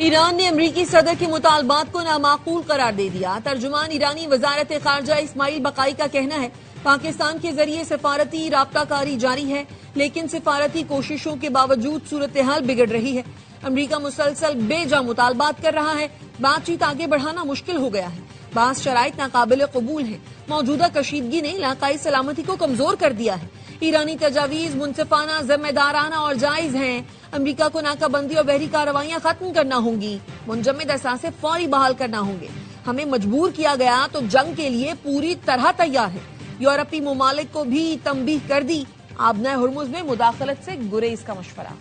ایران نے امریکی صدر کے مطالبات کو نامعقول قرار دے دیا۔ ترجمان ایرانی وزارت خارجہ اسماعیل بقائی کا کہنا ہے پاکستان کے ذریعے سفارتی رابطہ کاری جاری ہے، لیکن سفارتی کوششوں کے باوجود صورتحال بگڑ رہی ہے۔ امریکہ مسلسل بے جا مطالبات کر رہا ہے، بات چیت آگے بڑھانا مشکل ہو گیا ہے، بعض شرائط ناقابل قبول ہیں، موجودہ کشیدگی نے علاقائی سلامتی کو کمزور کر دیا ہے۔ ایرانی تجاویز منصفانہ، ذمہ دارانہ اور جائز ہیں۔ امریکہ کو ناکہ بندی اور بحری کارروائیاں ختم کرنا ہوں گی، منجمد اثاثے فوری بحال کرنا ہوں گے۔ ہمیں مجبور کیا گیا تو جنگ کے لیے پوری طرح تیار ہے۔ یورپی ممالک کو بھی تنبیہ کر دی، آبنۂ ہرمز میں مداخلت سے گریز کا مشورہ۔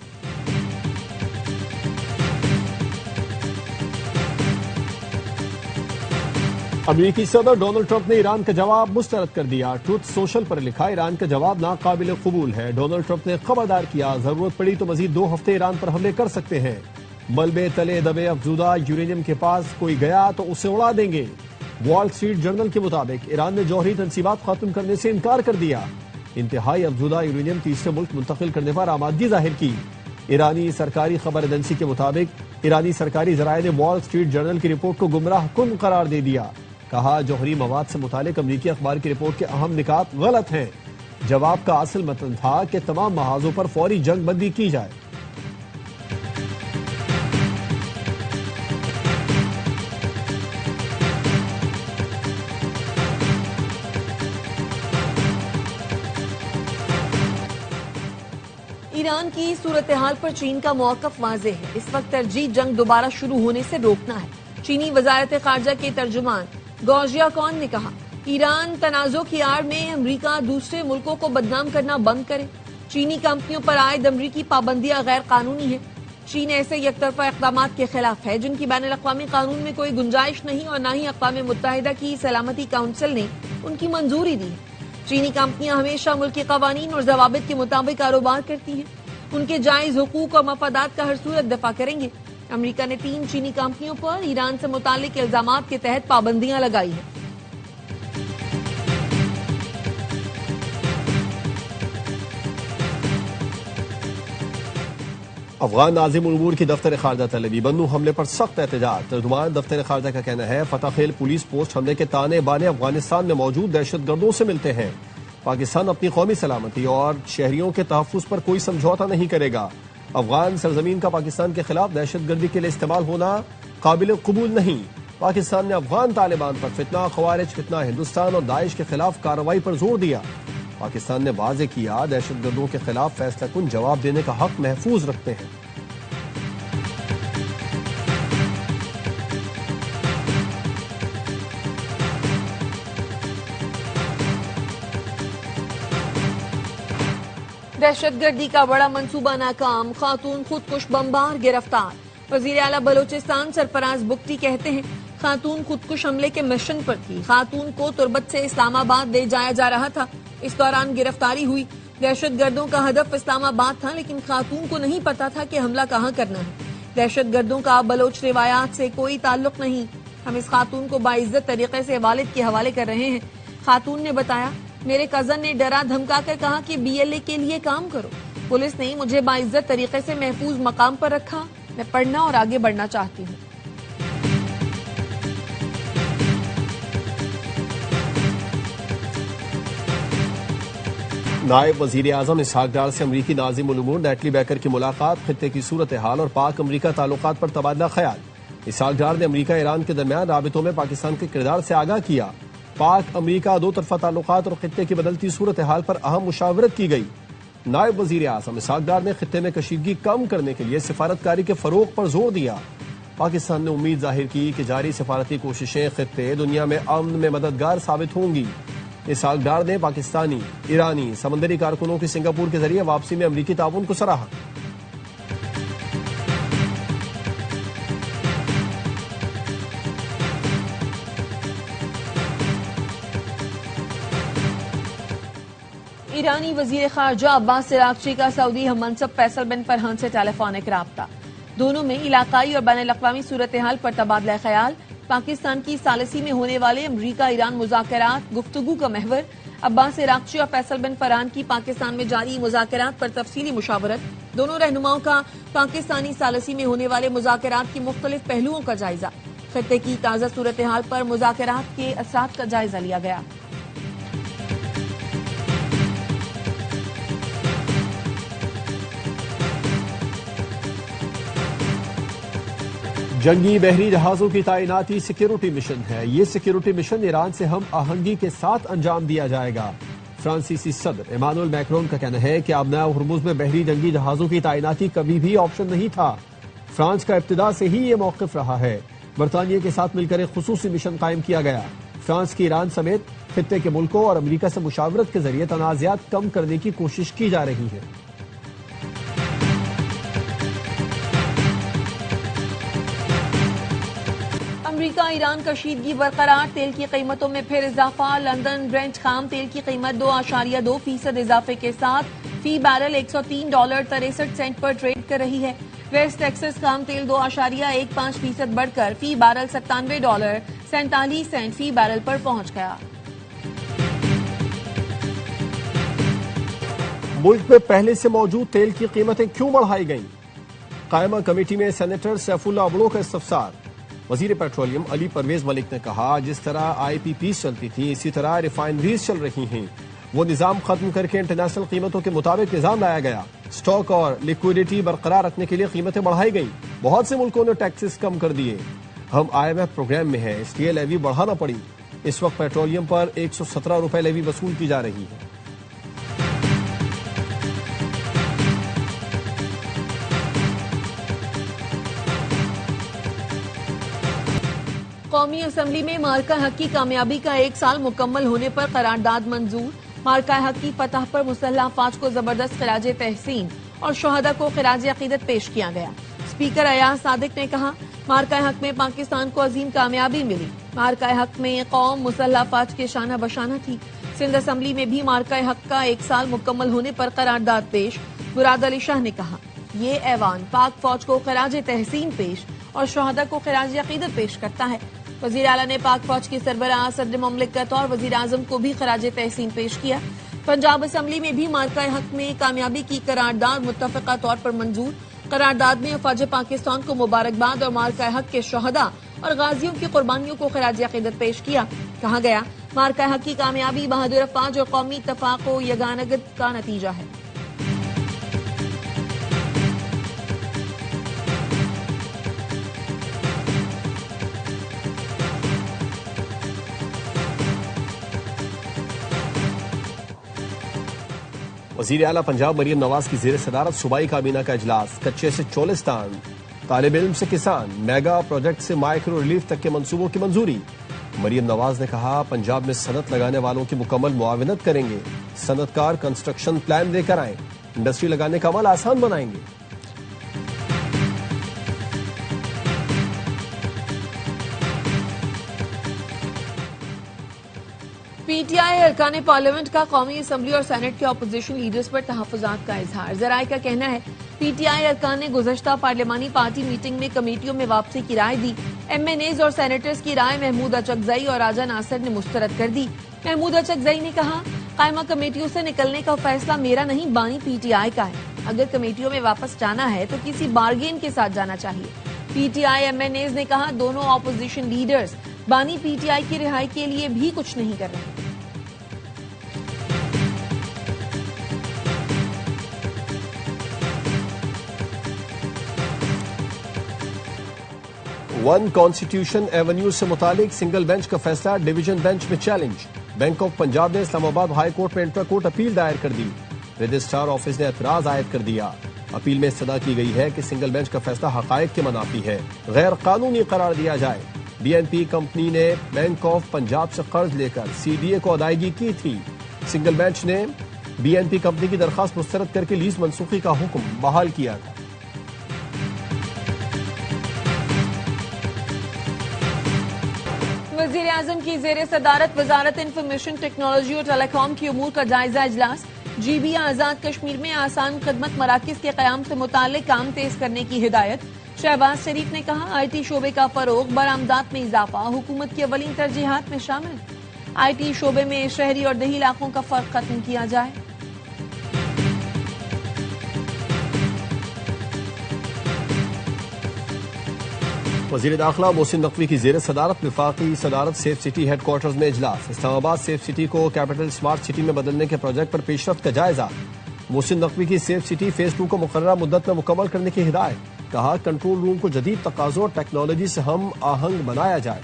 امریکی صدر ڈونلڈ ٹرمپ نے ایران کا جواب مسترد کر دیا۔ ٹروتھ سوشل پر لکھا ایران کا جواب ناقابل قبول ہے۔ ڈونلڈ ٹرمپ نے خبردار کیا ضرورت پڑی تو مزید 2 ہفتے ایران پر حملے کر سکتے ہیں۔ ملبے تلے دبے افزودہ یورینیم کے پاس کوئی گیا تو اسے اڑا دیں گے۔ وال اسٹریٹ جرنل کے مطابق ایران نے جوہری تنصیبات ختم کرنے سے انکار کر دیا۔ انتہائی افزودہ یورینیم تیسرے ملک منتقل کرنے پر آمادگی ظاہر کی۔ ایرانی سرکاری خبر ایجنسی کے مطابق ایرانی سرکاری ذرائع نے وال اسٹریٹ جرنل کی رپورٹ کو گمراہ کن قرار دے دیا۔ کہا جوہری مواد سے متعلق امریکی اخبار کی رپورٹ کے اہم نکات غلط ہیں۔ جواب کا اصل متن تھا کہ تمام محاذوں پر فوری جنگ بندی کی جائے۔ ایران کی صورتحال پر چین کا موقف واضح ہے، اس وقت ترجیح جنگ دوبارہ شروع ہونے سے روکنا ہے۔ چینی وزارت خارجہ کے ترجمان گو جیاکون نے کہا ایران تنازع کی آڑ میں امریکہ دوسرے ملکوں کو بدنام کرنا بند کرے۔ چینی کمپنیوں پر عائد امریکی پابندیاں غیر قانونی ہیں۔ چین ایسے یک طرفہ اقدامات کے خلاف ہے جن کی بین الاقوامی قانون میں کوئی گنجائش نہیں اور نہ ہی اقوام متحدہ کی سلامتی کونسل نے ان کی منظوری دی ہے۔ چینی کمپنیاں ہمیشہ ملکی قوانین اور ضوابط کے مطابق کاروبار کرتی ہیں، ان کے جائز حقوق اور مفادات کا ہر صورت دفاع کریں گے۔ امریکہ نے 3 چینی کمپنیوں پر ایران سے متعلق الزامات کے تحت پابندیاں لگائی ہیں۔ افغان ناظم الامور کی دفتر خارجہ طلبی، بنو حملے پر سخت احتجاج۔ ترجمان دفتر خارجہ کا کہنا ہے فتح خیل پولیس پوسٹ حملے کے تانے بانے افغانستان میں موجود دہشت گردوں سے ملتے ہیں۔ پاکستان اپنی قومی سلامتی اور شہریوں کے تحفظ پر کوئی سمجھوتا نہیں کرے گا۔ افغان سرزمین کا پاکستان کے خلاف دہشت گردی کے لیے استعمال ہونا قابل قبول نہیں۔ پاکستان نے افغان طالبان پر فتنہ، خوارج فتنہ، ہندوستان اور داعش کے خلاف کارروائی پر زور دیا۔ پاکستان نے واضح کیا دہشت گردوں کے خلاف فیصلہ کن جواب دینے کا حق محفوظ رکھتے ہیں۔ دہشت گردی کا بڑا منصوبہ ناکام، خاتون خودکش بمبار گرفتار۔ وزیر اعلیٰ بلوچستان سرفراز بگٹی کہتے ہیں خاتون خودکش حملے کے مشن پر تھی، خاتون کو تربت سے اسلام آباد لے جایا جا رہا تھا، اس دوران گرفتاری ہوئی۔ دہشت گردوں کا ہدف اسلام آباد تھا لیکن خاتون کو نہیں پتا تھا کہ حملہ کہاں کرنا ہے۔ دہشت گردوں کا بلوچ روایات سے کوئی تعلق نہیں، ہم اس خاتون کو باعزت طریقے سے والد کے حوالے کر رہے ہیں۔ خاتون نے بتایا میرے کزن نے ڈرا دھمکا کر کہا کہ BLA کے لیے کام کرو، پولیس نے مجھے باعزت طریقے سے محفوظ مقام پر رکھا، میں پڑھنا اور آگے بڑھنا چاہتی ہوں۔ نائب وزیر اعظم اسحاق ڈار سے امریکی ناظم الامور نیٹلی بیکر کی ملاقات، خطے کی صورتحال اور پاک امریکہ تعلقات پر تبادلہ خیال۔ اسحاق ڈار نے امریکہ ایران کے درمیان رابطوں میں پاکستان کے کردار سے آگاہ کیا۔ پاک امریکہ 2 طرفہ تعلقات اور خطے کی بدلتی صورتحال پر اہم مشاورت کی گئی۔ نائب وزیر اعظم اسحاق ڈار نے خطے میں کشیدگی کم کرنے کے لیے سفارتکاری کے فروغ پر زور دیا۔ پاکستان نے امید ظاہر کی کہ جاری سفارتی کوششیں خطے دنیا میں امن میں مددگار ثابت ہوں گی۔ اسحاق ڈار نے پاکستانی، ایرانی، سمندری کارکنوں کی سنگاپور کے ذریعے واپسی میں امریکی تعاون کو سراہا۔ ایرانی وزیر خارجہ عباس عراقچی کا سعودی ہم منصب فیصل بن فرحان سے ٹیلی فونک رابطہ، دونوں میں علاقائی اور بین الاقوامی صورتحال پر تبادلہ خیال۔ پاکستان کی ثالثی میں ہونے والے امریکہ ایران مذاکرات گفتگو کا محور۔ عباس عراقچی اور فیصل بن فرحان کی پاکستان میں جاری مذاکرات پر تفصیلی مشاورت۔ دونوں رہنماؤں کا پاکستانی ثالثی میں ہونے والے مذاکرات کے مختلف پہلوؤں کا جائزہ، خطے کی تازہ صورتحال پر مذاکرات کے اثرات کا جائزہ لیا گیا۔ جنگی بحری جہازوں کی تعیناتی سیکیورٹی مشن ہے۔ یہ سیکیورٹی مشن ایران سے ہم آہنگی کے ساتھ انجام دیا جائے گا۔ فرانسیسی صدر ایمانوئل میکرون کا کہنا ہے کہ آبناء ہرمز میں بحری جنگی جہازوں کی تعیناتی کبھی بھی آپشن نہیں تھا۔ فرانس کا ابتدا سے ہی یہ موقف رہا ہے۔ برطانیہ کے ساتھ مل کر ایک خصوصی مشن قائم کیا گیا۔ فرانس کی ایران سمیت خطے کے ملکوں اور امریکہ سے مشاورت کے ذریعے تنازعات کم کرنے کی کوشش کی جا رہی ہے۔ امریکہ ایران کشیدگی برقرار، تیل کی قیمتوں میں پھر اضافہ۔ لندن برنٹ خام تیل کی قیمت 2.2% اضافے کے ساتھ فی بیرل $103.63 پر ٹریڈ کر رہی ہے۔ ویسٹ ٹیکسس خام تیل 2.15% بڑھ کر فی بیرل $97.47 فی بیرل پر پہنچ گیا۔ ملک میں پہلے سے موجود تیل کی قیمتیں کیوں بڑھائی گئیں؟ قائمہ کمیٹی میں سینیٹر سیف اللہ بڑو کا استفسار۔ وزیر پیٹرولیم علی پرویز ملک نے کہا، جس طرح آئی پی پیز چلتی تھی اسی طرح ریفائنریز چل رہی ہیں، وہ نظام ختم کر کے انٹرنیشنل قیمتوں کے مطابق نظام لایا گیا۔ سٹاک اور لیکوئڈیٹی برقرار رکھنے کے لیے قیمتیں بڑھائی گئیں۔ بہت سے ملکوں نے ٹیکسز کم کر دیے۔ ہم IMF پروگرام میں ہیں، اس لیے لیوی بڑھانا پڑی۔ اس وقت پیٹرولیم پر $117 لیوی وصول کی جا رہی ہے۔ قومی اسمبلی میں مارکہ حق کی کامیابی کا 1 سال مکمل ہونے پر قرارداد منظور۔ مارکہ حق کی فتح پر مسلح افواج کو زبردست خراج تحسین اور شہداء کو خراج عقیدت پیش کیا گیا۔ اسپیکر ایاز صادق نے کہا، مارکہ حق میں پاکستان کو عظیم کامیابی ملی۔ مارکہ حق میں قوم مسلح افواج کے شانہ بشانہ تھی۔ سندھ اسمبلی میں بھی مارکہ حق کا 1 سال مکمل ہونے پر قرارداد پیش۔ مراد علی شاہ نے کہا، یہ ایوان پاک فوج کو خراج تحسین پیش اور شہداء کو خراج عقیدت پیش کرتا ہے۔ وزیر اعلیٰ نے پاک فوج کی سربراہ، صدر مملکت اور وزیر اعظم کو بھی خراج تحسین پیش کیا۔ پنجاب اسمبلی میں بھی مارکہ حق میں کامیابی کی قرارداد متفقہ طور پر منظور۔ قرارداد میں افواج پاکستان کو مبارکباد اور مارکہ حق کے شہداء اور غازیوں کی قربانیوں کو خراج عقیدت پیش کیا۔ کہا گیا، مارکہ حق کی کامیابی بہادر افواج اور قومی اتفاق و یگانگت کا نتیجہ ہے۔ وزیر اعلیٰ پنجاب مریم نواز کی زیر صدارت صوبائی کابینہ کا اجلاس۔ کچے سے چولستان، طالب علم سے کسان، میگا پروجیکٹ سے مائکرو ریلیف تک کے منصوبوں کی منظوری۔ مریم نواز نے کہا، پنجاب میں صنعت لگانے والوں کی مکمل معاونت کریں گے۔ صنعت کار کنسٹرکشن پلان لے کر آئیں، انڈسٹری لگانے کا عمل آسان بنائیں گے۔ پی ٹی آئی ارکان پارلیمنٹ کا قومی اسمبلی اور سینٹ کے اپوزیشن لیڈرز پر تحفظات کا اظہار۔ ذرائع کا کہنا ہے، پی ٹی آئی ارکان نے گزشتہ پارلیمانی پارٹی میٹنگ میں کمیٹیوں میں واپسی کی رائے دی۔ ایم این ایز اور سینیٹرز کی رائے محمود اچکزئی اور راجہ ناصر نے مسترد کر دی۔ محمود اچکزئی نے کہا، قائمہ کمیٹیوں سے نکلنے کا فیصلہ میرا نہیں، بانی پی ٹی آئی کا ہے۔ اگر کمیٹیوں میں واپس جانا ہے تو کسی بارگین کے ساتھ جانا چاہیے۔ P T I M N As نے کہا، دونوں اپوزیشن لیڈرز بانی پی ٹی آئی کی رہائی کے لیے بھی کچھ نہیں کر رہے۔ ون کانسٹیٹیوشن ایونیو سے متعلق سنگل بینچ کا فیصلہ ڈویژن بینچ میں چیلنج۔ بینک آف پنجاب نے اسلام آباد ہائی کورٹ میں انٹرا کورٹ اپیل دائر کر دی۔ رجسٹرار آفس نے اعتراض عائد کر دیا۔ اپیل میں استدعا کی گئی ہے کہ سنگل بینچ کا فیصلہ حقائق کے منافی ہے، غیر قانونی قرار دیا جائے۔ بی این پی کمپنی نے بینک آف پنجاب سے قرض لے کر سی ڈی اے کو ادائیگی کی تھی۔ سنگل بینچ نے بی این پی کمپنی کی درخواست مسترد کر کے لیز منسوخی کا حکم بحال کیا تھا۔ وزیر اعظم کی زیر صدارت وزارت انفارمیشن ٹیکنالوجی اور ٹیلی کام کی امور کا جائزہ اجلاس۔ جی بی آزاد کشمیر میں آسان خدمت مراکز کے قیام سے متعلق کام تیز کرنے کی ہدایت۔ شہباز شریف نے کہا، آئی ٹی شعبے کا فروغ، برآمدات میں اضافہ حکومت کی اولین ترجیحات میں شامل۔ آئی ٹی شعبے میں شہری اور دیہی علاقوں کا فرق ختم کیا جائے۔ وزیر داخلہ محسن نقوی کی زیر صدارت وفاقی صدارت سیف سٹی ہیڈ کوارٹرز میں اجلاس، اسلام آباد سیف سٹی کو کیپٹل اسمارٹ سٹی میں بدلنے کے پروجیکٹ پر پیش رفت کا جائزہ۔ محسن نقوی کی سیف سٹی فیز 2 کو مقررہ مدت میں مکمل کرنے کی ہدایت، کہا کنٹرول روم کو جدید تقاضوں اور ٹیکنالوجی سے ہم آہنگ بنایا جائے۔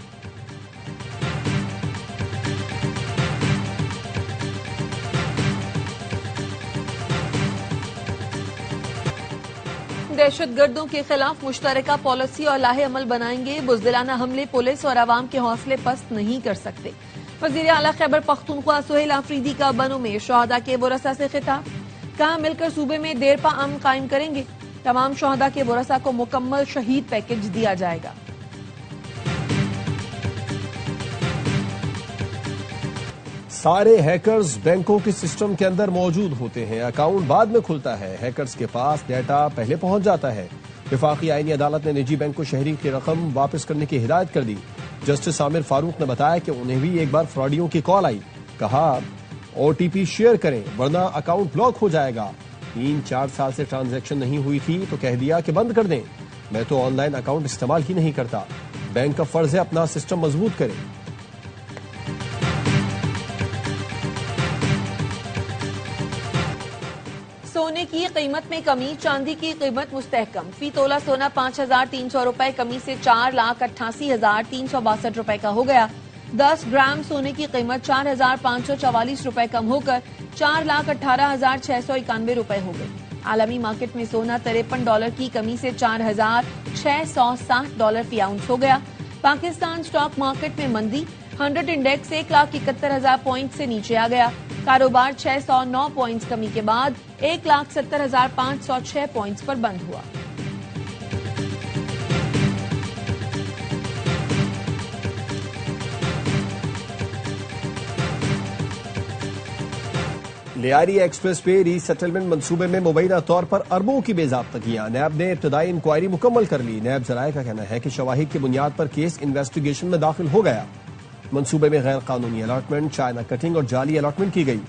دہشت گردوں کے خلاف مشترکہ پالیسی اور لاہ عمل بنائیں گے، بزدلانہ حملے پولیس اور عوام کے حوصلے پست نہیں کر سکتے۔ وزیر اعلیٰ خیبر پختونخوا سہیل آفریدی کا بنوں میں شہداء کے ورثاء سے خطاب، کہا مل کر صوبے میں دیرپا امن قائم کریں گے، تمام شہداء کے ورثاء کو مکمل شہید پیکج دیا جائے گا۔ سارے ہیکرز بینکوں کے سسٹم کے اندر موجود ہوتے ہیں، اکاؤنٹ بعد میں کھلتا ہے، ہیکرز کے پاس ڈیٹا پہلے پہنچ جاتا ہے۔ وفاقی آئینی عدالت نے نجی بینک کو شہری کی رقم واپس کرنے کی ہدایت کر دی۔ جسٹس عامر فاروق نے بتایا کہ انہیں بھی ایک بار فراڈیوں کی کال آئی، کہا او ٹی پی شیئر کریں ورنہ اکاؤنٹ بلاک ہو جائے گا۔ 3-4 سال سے ٹرانزیکشن نہیں ہوئی تھی تو کہہ دیا کہ بند کر دیں، میں تو آن لائن اکاؤنٹ استعمال ہی نہیں کرتا۔ بینک کا فرض ہے اپنا سسٹم مضبوط کرے۔ سونے کی قیمت میں کمی، چاندی کی قیمت مستحکم، فی تولہ سونا 5,300 روپے کمی سے 4,88,362 روپے کا ہو گیا۔ 10 گرام سونے کی قیمت 4,544 روپے کم ہو کر 4,18,691 روپے ہو گئی۔ عالمی مارکیٹ میں سونا $53 کی کمی سے $4,660 فی اونس ہو گیا۔ پاکستان سٹاک مارکیٹ میں مندی، 100 انڈیکس 1,71,000 پوائنٹ سے نیچے آ گیا۔ کاروبار 609 پوائنٹس کمی کے بعد 1,70,506 پوائنٹس پر بند ہوا۔ لیاری ایکسپریس وے ری سیٹلمنٹ منصوبے میں مبینہ طور پر اربوں کی بے ضابطگیاں، نیب نے ابتدائی انکوائری مکمل کر لی۔ نیب ذرائع کا کہنا ہے کہ شواہد کی بنیاد پر کیس انویسٹیگیشن میں داخل ہو گیا۔ منصوبے میں غیر قانونی الاٹمنٹ، چائنا کٹنگ اور جعلی الاٹمنٹ کی گئی۔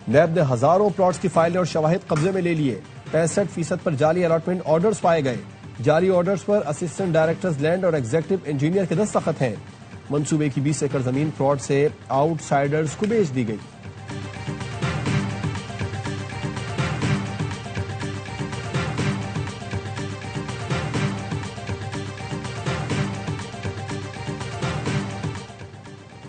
نیب نے ہزاروں پلاٹس کی فائلیں اور شواہد قبضے میں لے لیے۔ 65% پر جعلی الاٹمنٹ آرڈرز پائے گئے۔ جعلی آرڈرز پر اسسٹنٹ ڈائریکٹرز لینڈ اور ایگزیکٹو انجینئر کے دستخط ہیں۔ منصوبے کی 20 ایکڑ زمین فراڈ سے آؤٹ سائڈرز کو بیچ دی گئی۔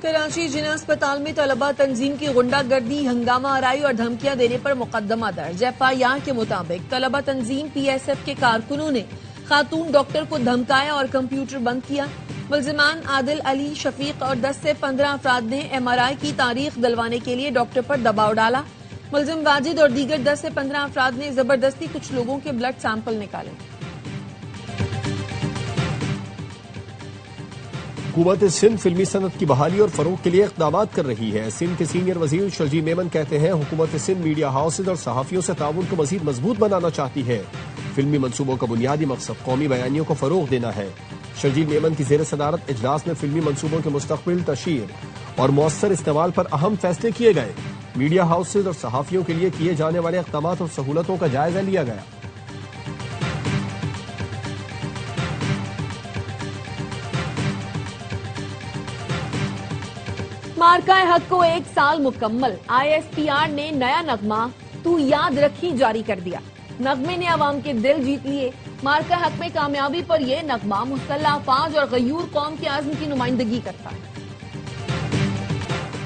کراچی جناح اسپتال میں طلبہ تنظیم کی غنڈہ گردی، ہنگامہ آرائی اور دھمکیاں دینے پر مقدمہ درج۔ ایف آئی آر کے مطابق طلبہ تنظیم پی ایس ایف کے کارکنوں نے خاتون ڈاکٹر کو دھمکایا اور کمپیوٹر بند کیا۔ ملزمان عادل علی، شفیق اور 10 سے 15 افراد نے ایم آر آئی کی تاریخ دلوانے کے لیے ڈاکٹر پر دباؤ ڈالا۔ ملزم واجد اور دیگر 10 سے 15 افراد نے زبردستی کچھ لوگوں کے بلڈ سیمپل نکالے۔ حکومت سندھ فلمی صنعت کی بحالی اور فروغ کے لیے اقدامات کر رہی ہے۔ سندھ کے سینئر وزیر شرجیل میمن کہتے ہیں حکومت سندھ میڈیا ہاؤسز اور صحافیوں سے تعاون کو مزید مضبوط بنانا چاہتی ہے۔ فلمی منصوبوں کا بنیادی مقصد قومی بیانیوں کو فروغ دینا ہے۔ شرجیل میمن کی زیر صدارت اجلاس میں فلمی منصوبوں کے مستقبل، تشہیر اور مؤثر استعمال پر اہم فیصلے کیے گئے۔ میڈیا ہاؤسز اور صحافیوں کے لیے کیے جانے والے اقدامات اور سہولتوں کا جائزہ لیا گیا۔ مارکہ حق کو 1 سال مکمل، آئی ایس پی آر نے نیا نغمہ تو یاد رکھی جاری کر دیا۔ نغمے نے عوام کے دل جیت لیے۔ مارکہ حق میں کامیابی پر یہ نغمہ مسلح افواج اور غیور قوم کے عزم کی نمائندگی کرتا ہے۔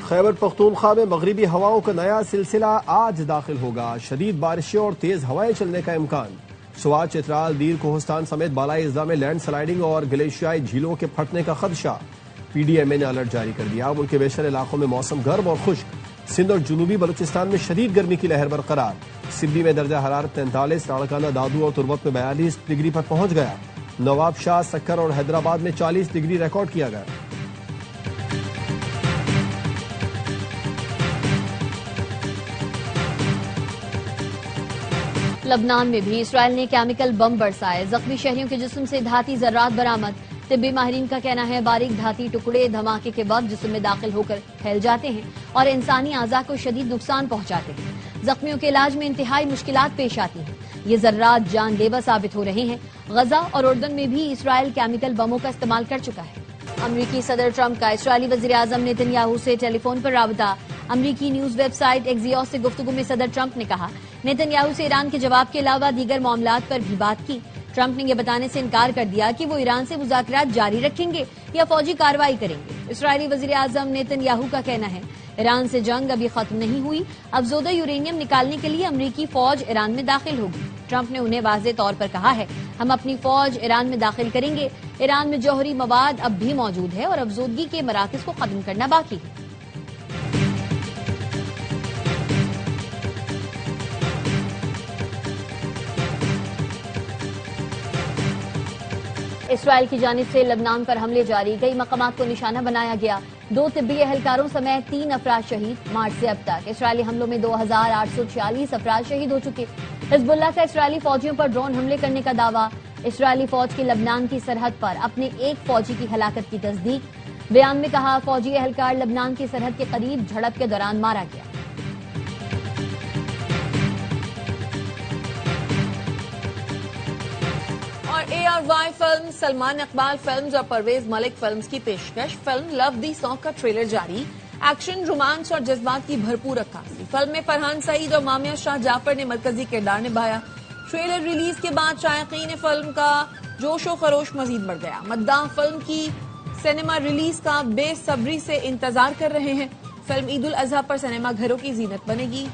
خیبر پختونخوا میں مغربی ہواؤں کا نیا سلسلہ آج داخل ہوگا۔ شدید بارشیں اور تیز ہوائیں چلنے کا امکان۔ سوات، چترال، دیر کوہستان سمیت بالائی اضلاع میں لینڈ سلائیڈنگ اور گلیشیائی جھیلوں کے پھٹنے کا خدشہ۔ پی ڈی ایم اے نے الرٹ جاری کر دیا۔ ملک کے بیشتر علاقوں میں موسم گرم اور خشک۔ سندھ اور جنوبی بلوچستان میں شدید گرمی کی لہر برقرار۔ سندھی میں درجہ حرارت 43، لاڑکانہ، دادو اور تربت میں 42 ڈگری پر پہنچ گیا۔ نواب شاہ، سکر اور حیدرآباد میں 40 ڈگری ریکارڈ کیا گیا۔ لبنان میں بھی اسرائیل نے کیمیکل بم برسائے، زخمی شہریوں کے جسم سے دھاتی ذرات برآمد۔ طبی ماہرین کا کہنا ہے باریک دھاتی ٹکڑے دھماکے کے وقت جسم میں داخل ہو کر پھیل جاتے ہیں اور انسانی اعضاء کو شدید نقصان پہنچاتے ہیں۔ زخمیوں کے علاج میں انتہائی مشکلات پیش آتی ہیں۔ یہ ذرات جان لیوا ثابت ہو رہے ہیں۔ غزہ اور اردن میں بھی اسرائیل کیمیکل بموں کا استعمال کر چکا ہے۔ امریکی صدر ٹرمپ کا اسرائیلی وزیراعظم نیتن یاہو سے ٹیلی فون پر رابطہ۔ امریکی نیوز ویب سائٹ ایکزیوس سے گفتگو میں صدر ٹرمپ نے کہا نیتن یاہو سے ایران کے جواب کے علاوہ دیگر معاملات پر بھی بات کی۔ ٹرمپ نے یہ بتانے سے انکار کر دیا کہ وہ ایران سے مذاکرات جاری رکھیں گے یا فوجی کارروائی کریں گے۔ اسرائیلی وزیراعظم نیتن یاہو کا کہنا ہے ایران سے جنگ ابھی ختم نہیں ہوئی، افزودہ یورینیم نکالنے کے لیے امریکی فوج ایران میں داخل ہوگی۔ ٹرمپ نے انہیں واضح طور پر کہا ہے ہم اپنی فوج ایران میں داخل کریں گے۔ ایران میں جوہری مواد اب بھی موجود ہے اور افزودگی کے مراکز کو ختم کرنا باقی ہے۔ اسرائیل کی جانب سے لبنان پر حملے جاری، کئی مقامات کو نشانہ بنایا گیا، 2 طبی اہلکاروں سمیت 3 افراد شہید۔ مارچ سے اب تک اسرائیلی حملوں میں 2846 افراد شہید ہو چکے۔ حزب اللہ کا اسرائیلی فوجیوں پر ڈرون حملے کرنے کا دعویٰ، اسرائیلی فوج کی لبنان کی سرحد پر اپنے ایک فوجی کی ہلاکت کی تصدیق۔ بیان میں کہا فوجی اہلکار لبنان کی سرحد کے قریب جھڑپ کے دوران مارا گیا۔ اور ARY film, Salman Iqbal films اور پرویز ملک فلمز کی پیشکش فلم لو دی سانگ کا ٹریلر جاری، ایکشن، رومانس اور جذبات کی بھرپور عکاسی۔ فلم میں فرحان سعید اور مامیہ شاہ جعفر نے مرکزی کردار نبھایا۔ ٹریلر ریلیز کے بعد شائقین فلم کا جوش و خروش مزید بڑھ گیا۔ مداح فلم کی سینما ریلیز کا بے صبری سے انتظار کر رہے ہیں۔ فلم عید الاضحیٰ پر سینما گھروں کی زینت بنے گی۔